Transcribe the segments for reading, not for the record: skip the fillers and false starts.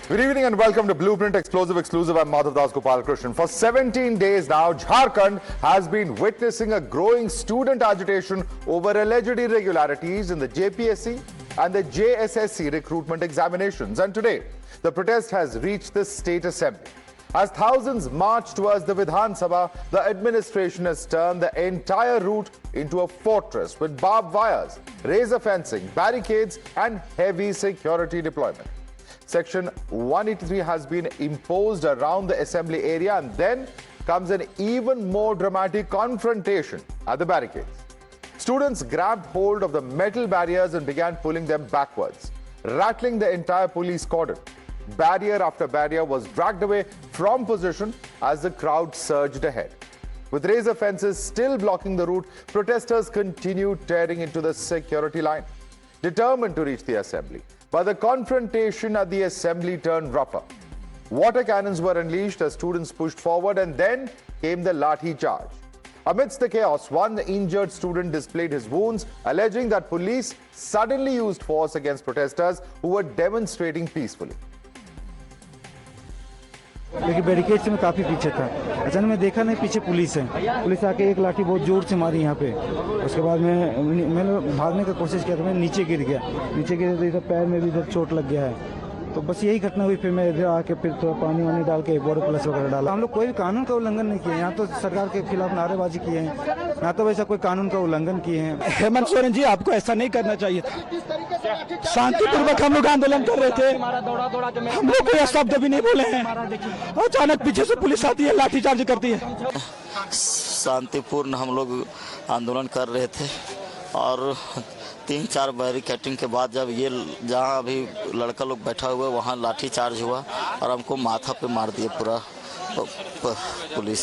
Good evening and welcome to Blueprint Explosive Exclusive. I'm Madhav Das Gopalakrishnan. For 17 days now, Jharkhand has been witnessing a growing student agitation over alleged irregularities in the JPSC and the JSSC recruitment examinations. And today, the protest has reached the State Assembly. As thousands march towards the Vidhan Sabha, the administration has turned the entire route into a fortress with barbed wires, razor fencing, barricades and heavy security deployment. Section 183 has been imposed around the assembly area, and then comes an even more dramatic confrontation at the barricades. Students grabbed hold of the metal barriers and began pulling them backwards, rattling the entire police cordon. Barrier after barrier was dragged away from position as the crowd surged ahead. With razor fences still blocking the route, protesters continued tearing into the security line, determined to reach the assembly. But the confrontation at the assembly turned rougher. Water cannons were unleashed as students pushed forward, and then came the Lathicharge. Amidst the chaos, one injured student displayed his wounds, alleging that police suddenly used force against protesters who were demonstrating peacefully. लेकिन barricade से मैं काफ़ी पीछे था। अचानक मैं देखा नहीं पीछे पुलिस है। पुलिस आके एक लाठी बहुत जोर से मारी यहाँ पे। उसके बाद मैंने भागने का कोशिश किया तो मैं नीचे गिर गया। नीचे गिरे तो इधर पैर में भी इधर चोट लग गया है। तो बस यही घटना हुई। फिर मैं इधर आके फिर थोड़ा पानी वानी डाल के बॉर्डर प्लस वगैरह डाला। हम लोग कोई भी कानून का उल्लंघन नहीं किए। यहाँ तो सरकार के खिलाफ नारेबाजी किए हैं। यहाँ तो वैसा कोई कानून का उल्लंघन किए हैं। हेमंत सोरेन जी, आपको ऐसा नहीं करना चाहिए था। शांतिपूर्वक हम लोग आंदोलन कर रहे थे। हम लोग कोई शब्द भी नहीं बोले हैं। अचानक पीछे से पुलिस आती है, लाठीचार्ज करती है। शांतिपूर्ण हम लोग आंदोलन कर रहे थे और 3-4 बैरिकेडिंग के बाद जब ये जहाँ अभी लड़का लोग बैठा हुआ है वहाँ लाठी चार्ज हुआ और हमको माथा पे मार दिया पूरा पुलिस।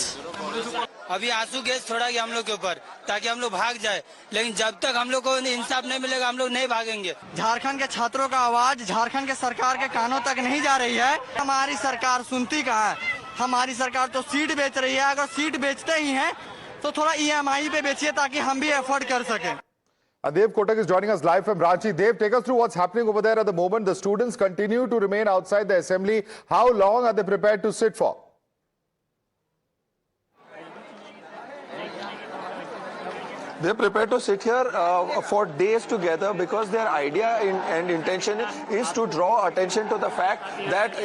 अभी आंसू गैस छोड़ा गया हम लोग के ऊपर ताकि हम लोग भाग जाए, लेकिन जब तक हम लोग को इंसाफ नहीं मिलेगा हम लोग नहीं भागेंगे। झारखंड के छात्रों का आवाज झारखंड के सरकार के कानों तक नहीं जा रही है। हमारी सरकार सुनती कहाँ है? हमारी सरकार तो सीट बेच रही है। अगर सीट बेचते ही हैं तो थोड़ा EMI पे बेचिए ताकि हम भी अफोर्ड कर सकें। Dev Kotak is joining us live from Ranchi. Dev, take us through what's happening over there at the moment. The students continue to remain outside the assembly. How long are they prepared to sit for? They're prepared to sit here for days together because their idea and intention is to draw attention to the fact that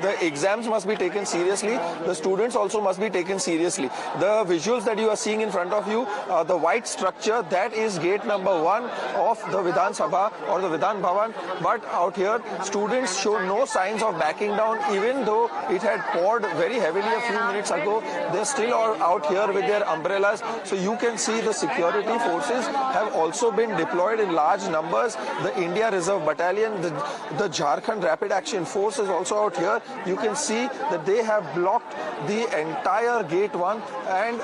the exams must be taken seriously. The students also must be taken seriously. The visuals that you are seeing in front of you, the white structure, that is gate number 1 of the Vidhan Sabha or the Vidhan Bhavan. But out here, students show no signs of backing down, even though it had poured very heavily a few minutes ago. They're still out here with their umbrellas. So you can see the security forces have also been deployed in large numbers. The India Reserve Battalion, the Jharkhand Rapid Action Force is also out here. You can see that they have blocked the entire gate 1 and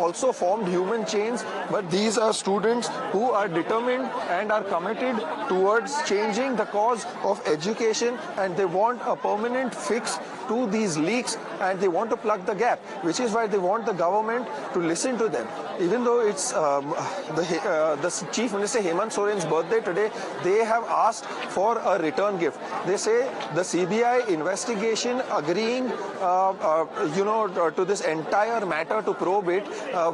also formed human chains. But these are students who are determined and are committed towards changing the cause of education, and they want a permanent fix to these leaks, and they want to plug the gap, which is why they want the government to listen to them. Even though it's the Chief Minister Hemant Soren's birthday today, they have asked for a return gift. They say the CBI investigation agreeing to this entire matter to probe it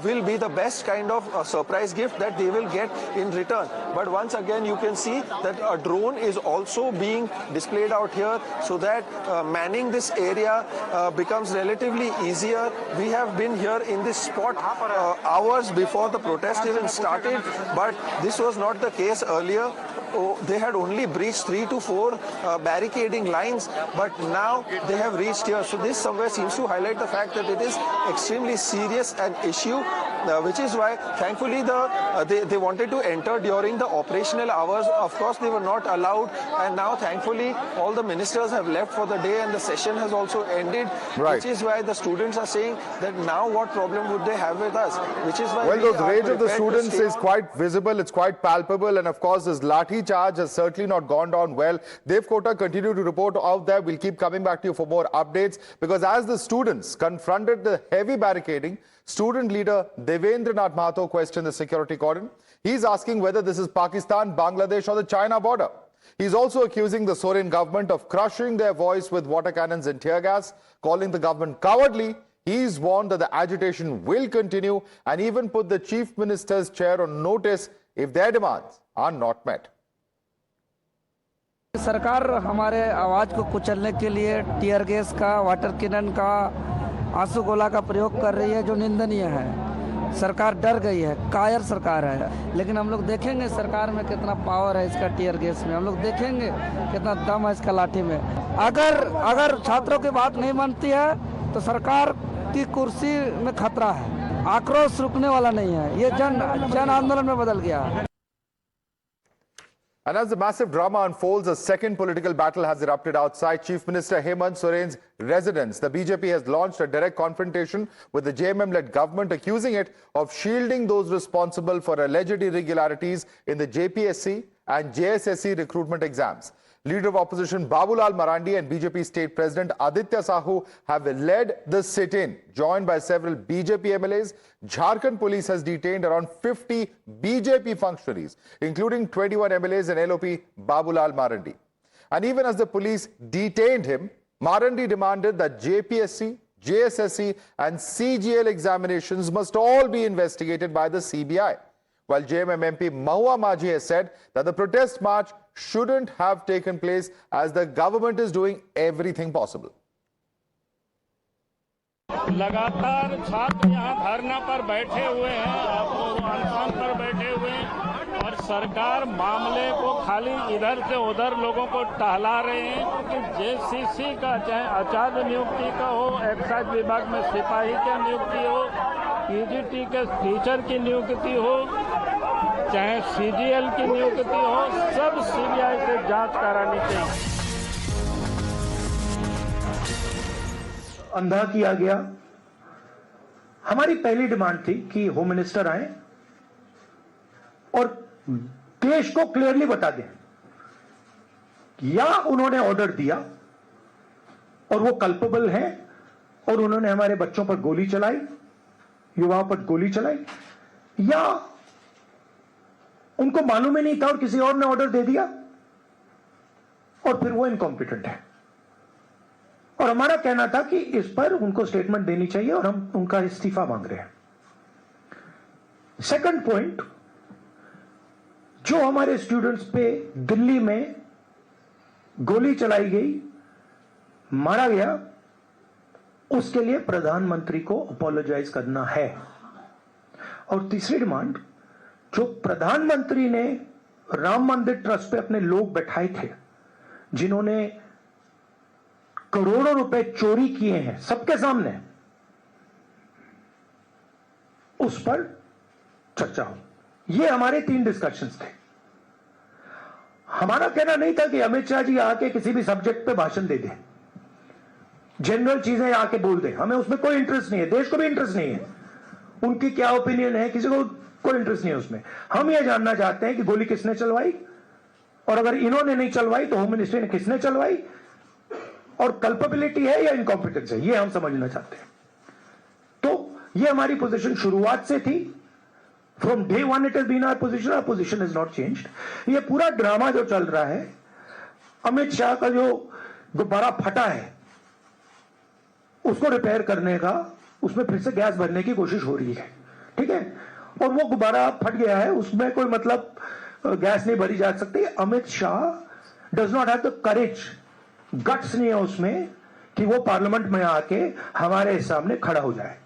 will be the best kind of surprise gift that they will get in return. But once again, you can see that a drone is also being displayed out here so that manning this area becomes relatively easier. We have been here in this spot hours before the protest even started, but this was not the case earlier. They had only breached 3 to 4 barricading lines, but now they have reached here. So this somewhere seems to highlight the fact that it is extremely serious an issue, which is why thankfully they wanted to enter during the operational hours. Of course, they were not allowed, and now thankfully all the ministers have left for the day and the session has also ended, which is why the students are saying that now what problem would they have with us, which is why the rage of the students is quite visible, it's quite palpable, and of course this lathi charge has certainly not gone down well. Dev Kotak, continue to report out there. We'll keep coming back to you for more updates, because as the students confronted the heavy barricading, student leader Devendra Nath Mahato questioned the security cordon. He's asking whether this is Pakistan, Bangladesh or the China border. He's also accusing the Soren government of crushing their voice with water cannons and tear gas, calling the government cowardly. He's warned that the agitation will continue and even put the chief minister's chair on notice if their demands are not met. सरकार हमारे आवाज को कुचलने के लिए tear gas का, water cannon का, आंसू गोला का प्रयोग कर रही है, जो निंदनीय है। सरकार डर गई है, कायर सरकार है। लेकिन हम लोग देखेंगे सरकार में कितना पावर है इसका टीयर गैस में, हम लोग देखेंगे कितना दम है इसका लाठी में। अगर छात्रों की बात नहीं मानती है तो सरकार की कुर्सी में खतरा है। आक्रोश रुकने वाला नहीं है, ये जन आंदोलन में बदल गया है। And as the massive drama unfolds, a second political battle has erupted outside Chief Minister Hemant Soren's residence. The BJP has launched a direct confrontation with the JMM-led government, accusing it of shielding those responsible for alleged irregularities in the JPSC and JSSC recruitment exams. Leader of Opposition Babulal Marandi and BJP State President Aditya Sahu have led the sit-in. Joined by several BJP MLAs, Jharkhand police has detained around 50 BJP functionaries, including 21 MLAs and LOP Babulal Marandi. And even as the police detained him, Marandi demanded that JPSC, JSSC and CGL examinations must all be investigated by the CBI. While JMM MP Mahua Majhi has said that the protest march shouldn't have taken place as the government is doing everything possible. लगातार छात्र यहाँ धरना पर बैठे हुए हैं, अनशन पर बैठे हुए हैं और सरकार मामले को खाली इधर से उधर लोगों को टहला रहे हैं कि जेसीसी का चाहे आचार्य नियुक्ति का हो, एक्साइज विभाग में सिपाही की नियुक्ति हो, पीजीटी के टीचर की नियुक्ति हो, चाहे सीजीएल की नियुक्ति हो, सब सीबीआई से जांच करानी चाहिए। अंधा किया गया। हमारी पहली डिमांड थी कि होम मिनिस्टर आए और देश को क्लियरली बता दें या उन्होंने ऑर्डर दिया और वो कल्पेबल हैं और उन्होंने हमारे बच्चों पर गोली चलाई, युवाओं पर गोली चलाई, या उनको मालूम ही नहीं था और किसी और ने ऑर्डर दे दिया और फिर वो इनकॉम्पिटेंट है। और हमारा कहना था कि इस पर उनको स्टेटमेंट देनी चाहिए और हम उनका इस्तीफा मांग रहे हैं। सेकंड पॉइंट, जो हमारे स्टूडेंट्स पे दिल्ली में गोली चलाई गई, मारा गया, उसके लिए प्रधानमंत्री को अपोलोजाइज करना है। और तीसरी डिमांड, जो प्रधानमंत्री ने राम मंदिर ट्रस्ट पे अपने लोग बैठाए थे, जिन्होंने करोड़ों रुपए चोरी किए हैं सबके सामने, उस पर चर्चा हो। ये हमारे 3 डिस्कशंस थे। हमारा कहना नहीं था कि अमित शाह जी आके किसी भी सब्जेक्ट पे भाषण दे दे, जनरल चीजें आके बोल दे, हमें उसमें कोई इंटरेस्ट नहीं है, देश को भी इंटरेस्ट नहीं है, उनकी क्या ओपिनियन है किसी को कोई इंटरेस्ट नहीं है उसमें। हम ये जानना चाहते हैं कि गोली किसने चलवाई, और अगर इन्होंने नहीं चलवाई तो होम मिनिस्ट्री ने किसने चलवाई, और कल्पेबिलिटी है या इनकॉम्पिटेंस है, ये हम समझना चाहते हैं। तो ये हमारी पोजीशन शुरुआत से थी। From day one it has been our position is not changed. ये पूरा ड्रामा जो चल रहा है, अमित शाह का जो गुब्बारा फटा है उसको रिपेयर करने का, उसमें फिर से गैस भरने की कोशिश हो रही है, ठीक है, और वो गुब्बारा फट गया है, उसमें कोई मतलब गैस नहीं भरी जा सकती। Amit Shah does not have the courage, guts नहीं है उसमें कि वो पार्लियामेंट में आके हमारे सामने खड़ा हो जाए।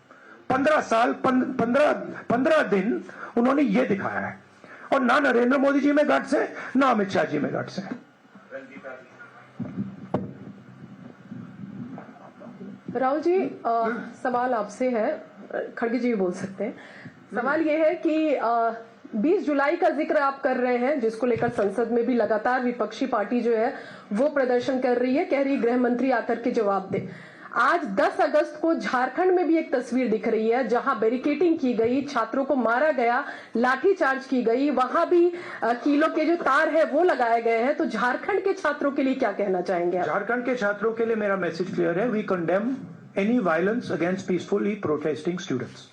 15 दिन उन्होंने ये दिखाया है, और ना नरेंद्र मोदी जी में गट्स है, ना अमित शाह जी में गट्स है। राहुल जी, सवाल आपसे है, खड़गे जी भी बोल सकते हैं। सवाल ये है कि 20 जुलाई का जिक्र आप कर रहे हैं, जिसको लेकर संसद में भी लगातार विपक्षी पार्टी जो है वो प्रदर्शन कर रही है, कह रही गृह मंत्री आकर के जवाब दे। आज 10 अगस्त को झारखंड में भी एक तस्वीर दिख रही है जहां बैरिकेडिंग की गई, छात्रों को मारा गया, लाठीचार्ज की गई, वहां भी कीलों के जो तार है वो लगाए गए हैं। तो झारखंड के छात्रों के लिए क्या कहना चाहेंगे? झारखंड के छात्रों के लिए मेरा मैसेज क्लियर है। We condemn any violence against peacefully protesting students.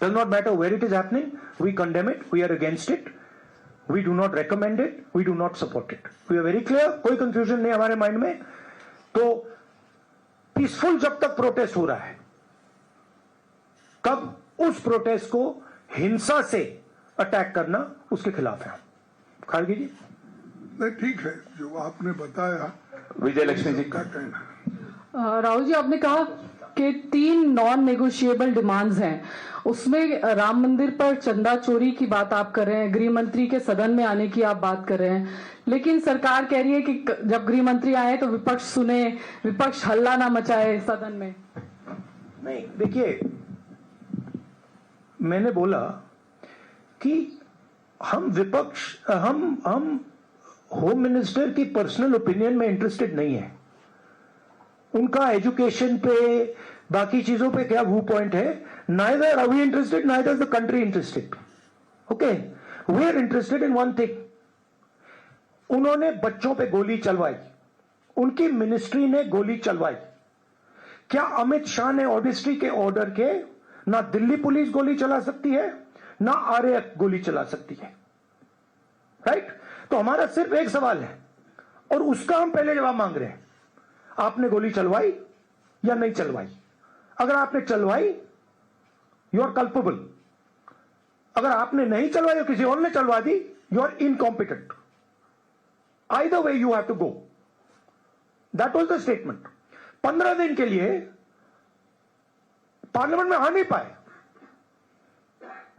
Does not matter where it is happening, we condemn it, we are against it. We do not recommend it. We do not support it. We are very clear. कोई confusion नहीं हमारे mind में. तो peaceful जब तक protest हो रहा है, कब उस protest को हिंसा से अटैक करना उसके खिलाफ है. खारगे जी नहीं, ठीक है जो आपने बताया. विजय लक्ष्मी जी का कहना. राहुल जी, आपने कहा कि 3 नॉन नेगोशिएबल डिमांड्स हैं, उसमें राम मंदिर पर चंदा चोरी की बात आप कर रहे हैं, गृह मंत्री के सदन में आने की आप बात कर रहे हैं, लेकिन सरकार कह रही है कि जब गृह मंत्री आए तो विपक्ष सुने, विपक्ष हल्ला ना मचाए सदन में. नहीं, देखिए, मैंने बोला कि हम विपक्ष हम होम मिनिस्टर की पर्सनल ओपिनियन में इंटरेस्टेड नहीं है. उनका एजुकेशन पे, बाकी चीजों पे क्या व्यू पॉइंट है, neither are we interested, neither is the country interested. Okay, we are interested in one thing. उन्होंने बच्चों पे गोली चलवाई, उनकी मिनिस्ट्री ने गोली चलवाई. क्या अमित शाह ने ऑर्डिस्ट्री के ऑर्डर के ना दिल्ली पुलिस गोली चला सकती है, ना आरएएफ गोली चला सकती है? राइट? तो हमारा सिर्फ एक सवाल है और उसका हम पहले जवाब मांग रहे हैं. आपने गोली चलवाई या नहीं चलवाई? अगर आपने चलवाई, यू आर कल्पेबल. अगर आपने नहीं चलवाई और किसी और ने चलवा दी, you are incompetent. Either way you have to go. That was the statement. 15 दिन के लिए पार्लियामेंट में आ नहीं पाए.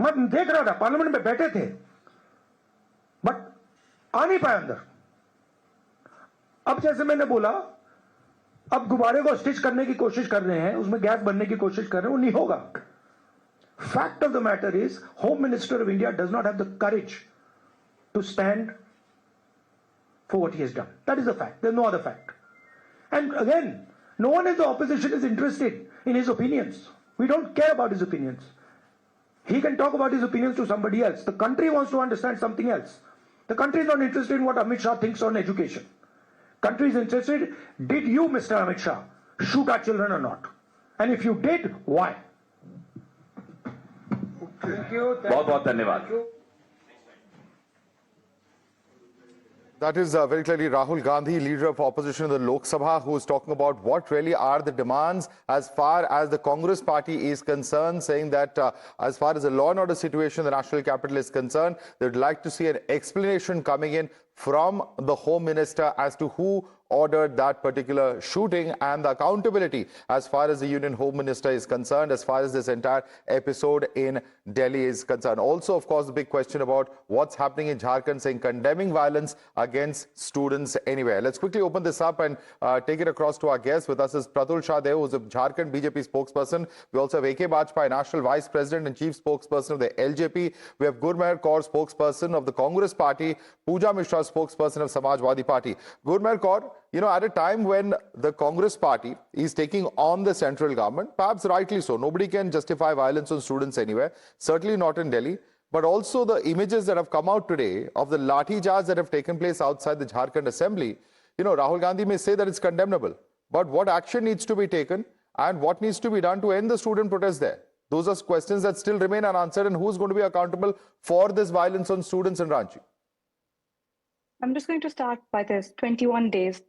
मैं देख रहा था, पार्लियामेंट में बैठे थे बट आ नहीं पाए अंदर. अब जैसे मैंने बोला, अब गुब्बारे को स्टिच करने की कोशिश कर रहे हैं, उसमें गैस बनने की कोशिश कर रहे हैं, वो नहीं होगा. Fact of the matter is, Home Minister of India does not have the courage to stand for what he has done. That is a fact. There's no other fact. And again, no one in the opposition is interested in his opinions. We don't care about his opinions. He can talk about his opinions to somebody else. The country wants to understand something else. The country is not interested in what Amit Shah thinks on education. Country is interested, did you, Mr. Amit Shah, shoot our children or not? And if you did, why? बहुत बहुत धन्यवाद. That is very clearly Rahul Gandhi, leader of opposition in the Lok Sabha, who is talking about what really are the demands as far as the Congress party is concerned, saying that as far as the law and order situation in the national capital is concerned, they would like to see an explanation coming in from the Home Minister as to who ordered that particular shooting and the accountability as far as the Union Home Minister is concerned, as far as this entire episode in Delhi is concerned. Also, of course, the big question about what's happening in Jharkhand, saying condemning violence against students anywhere. Let's quickly open this up and take it across to our guest. With us is Pratul Shah, who's a Jharkhand BJP spokesperson. We also have A.K. Bajpai, National Vice President and Chief Spokesperson of the LJP. We have Gurmehr Kaur, spokesperson of the Congress Party. Pooja Mishra, spokesperson of Samajwadi Party. Gurmehr Kaur, you know, at a time when the Congress party is taking on the central government, perhaps rightly so, nobody can justify violence on students anywhere, certainly not in Delhi, but also the images that have come out today of the Lathicharge that have taken place outside the Jharkhand assembly, you know, Rahul Gandhi may say that it's condemnable, but what action needs to be taken and what needs to be done to end the student protest there? Those are questions that still remain unanswered, and who's going to be accountable for this violence on students in Ranchi? I'm just going to start by this, 21 days.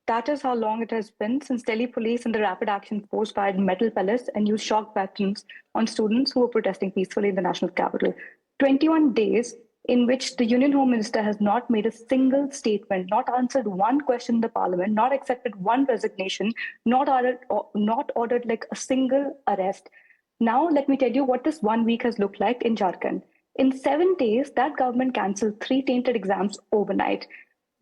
That is how long it has been since Delhi police and the Rapid Action Force fired metal pellets and used shock weapons on students who were protesting peacefully in the national capital. 21 days in which the Union Home Minister has not made a single statement, not answered one question in the parliament, not accepted one resignation, not ordered like a single arrest. Now, let me tell you what this 1 week has looked like in Jharkhand. In 7 days, that government cancelled 3 tainted exams overnight.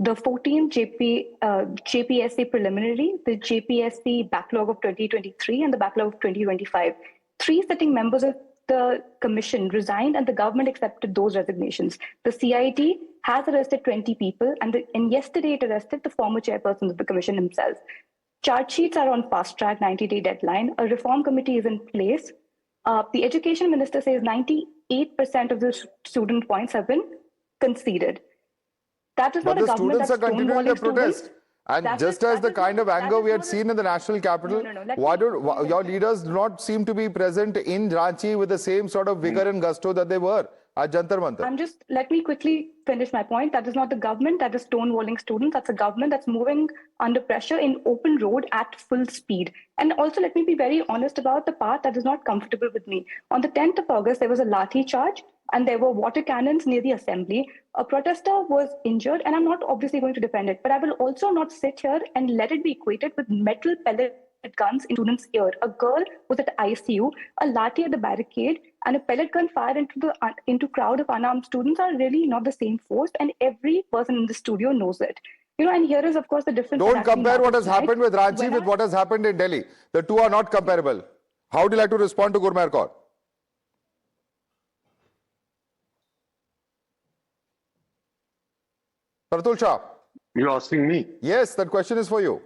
The 14 JPSC preliminary, the JPSC backlog of 2023 and the backlog of 2025. 3 sitting members of the commission resigned and the government accepted those resignations. The CID has arrested 20 people and yesterday it arrested the former chairperson of the commission himself. Charge sheets are on fast track, 90-day deadline. A reform committee is in place. The education minister says 98% of the student points have been conceded. That is not a government that's continuing their protest. And just as the kind of anger we had seen in the national capital, why do your leaders not seem to be present in Ranchi with the same sort of vigor and gusto that they were? at Jantar Mantar. Let me quickly finish my point. That is not the government that is stonewalling students. That's a government that's moving under pressure in open road at full speed. And also, let me be very honest about the part that is not comfortable with me. On the 10th of August, there was a Lathicharge and there were water cannons near the assembly. A protester was injured, and I'm not obviously going to defend it, but I will also not sit here and let it be equated with metal pellet guns in students' ear. A girl was at ICU, a lathi at the barricade, and a pellet gun fired into crowd of unarmed students are really not the same force, and every person in the studio knows it. And here is, of course, the difference. Don't compare what has happened with Ranchi with what has happened in Delhi. The two are not comparable. How would you like to respond to Gurmeer Kaur? Pratul Shah. You're asking me? Yes, that question is for you.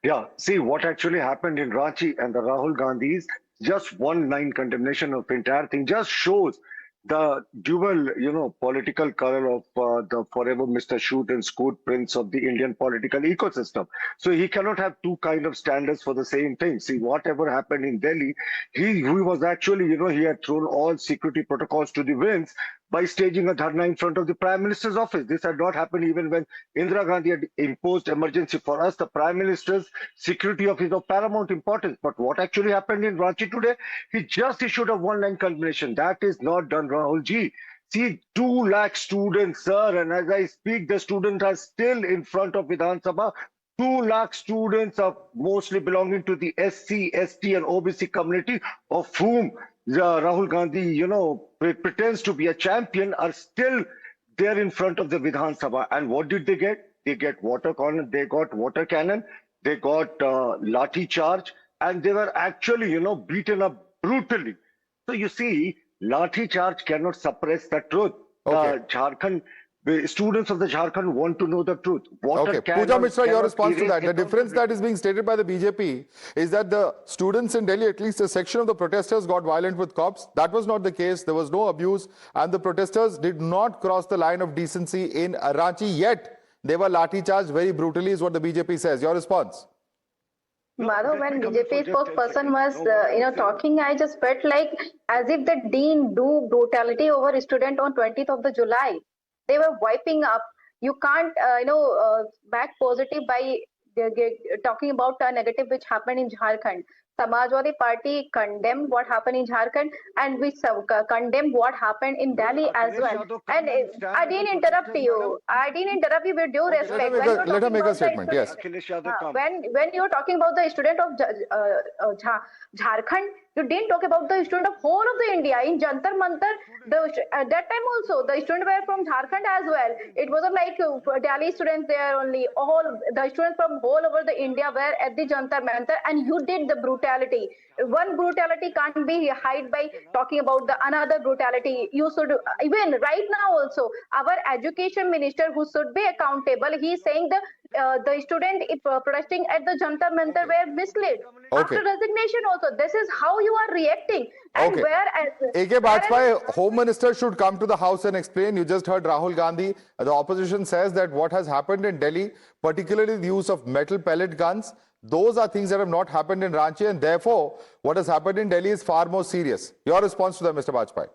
Yeah, see what actually happened in Ranchi and the Rahul Gandhis, just one line condemnation of the entire thing just shows the dual, political color of the forever Mr. Shoot and Scoot prince of the Indian political ecosystem. So he cannot have two kind of standards for the same thing. See, whatever happened in Delhi, he was actually, he had thrown all security protocols to the winds by staging a dharna in front of the Prime Minister's office. This had not happened even when Indira Gandhi had imposed emergency. For us, the Prime Minister's security office is of paramount importance. But what actually happened in Ranchi today? He just issued a one-line condemnation. That is not done, Rahul ji. See, 2 lakh students, sir, and as I speak, the students are still in front of Vidhan Sabha. 2 lakh students are mostly belonging to the SC, ST and OBC community, of whom Rahul Gandhi, pretends to be a champion, are still there in front of the Vidhan Sabha. And what did they get? They get water cannon, they got water cannon, they got lathi charge, and they were actually, beaten up brutally. So you see, lathi charge cannot suppress the truth. Okay. The students of the Jharkhand want to know the truth. Okay, Pooja Mishra, your response to that. The difference that is being stated by the BJP is that the students in Delhi, at least a section of the protesters, got violent with cops. That was not the case. There was no abuse, and the protesters did not cross the line of decency in Ranchi, yet they were lathi charged very brutally, is what the BJP says. Your response? Madhav, when BJP spokesperson was, talking, I just felt like as if the dean do brutality over a student on 20th of the July. They were wiping up. You can't, back positive by talking about a negative which happened in Jharkhand. Samajwadi Party condemned what happened in Jharkhand, and we condemned what happened in Delhi as well. And I didn't interrupt you. I didn't interrupt you with due respect. Let her make a statement. Yes. When you're talking about the student of Jharkhand, you didn't talk about the student of whole of the India. In Jantar Mantar, at that time also, the students were from Jharkhand as well. It wasn't like Delhi students there only. All the students from all over the India were at the Jantar Mantar, and you did the brutality. One brutality can't be hid by talking about the another brutality. You should, even right now also, our education minister, who should be accountable, he is saying the student protesting at the Jantar Mantar were misled. After resignation also, this is how you are reacting. And A.K. Bajpai, Home Minister should come to the House and explain. You just heard Rahul Gandhi. The opposition says that what has happened in Delhi, particularly the use of metal pellet guns, those are things that have not happened in Ranchi, and therefore what has happened in Delhi is far more serious. Your response to that, Mr. Bajpai?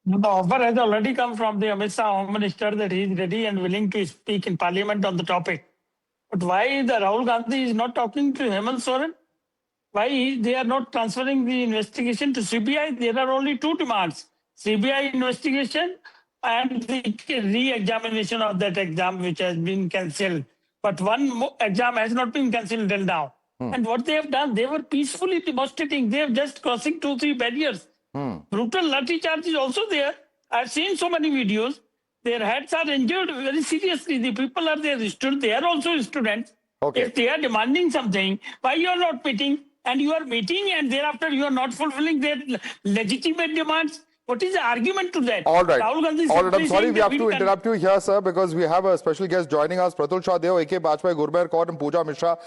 The offer has already come from the Amit Shah Home Minister that he is ready and willing to speak in Parliament on the topic. But why the Rahul Gandhi is not talking to Hemant Soren? Why they are not transferring the investigation to CBI? There are only 2 demands: CBI investigation and the re-examination of that exam which has been cancelled. But one exam has not been cancelled till now. And what they have done, they were peacefully demonstrating. They have just crossing 2-3 barriers. Brutal lathi charge is also there. I've seen so many videos. Their heads are injured very seriously. The people are there. They are also students. If they are demanding something, why you are not meeting? And you are meeting, and thereafter you are not fulfilling their legitimate demands. What is the argument to that? All right. Rahul Gandhi I'm sorry we have to interrupt you here, sir, because we have a special guest joining us, Pratul Shah, A.K. Bajpai, Gurmeer Kaur and Pooja Mishra.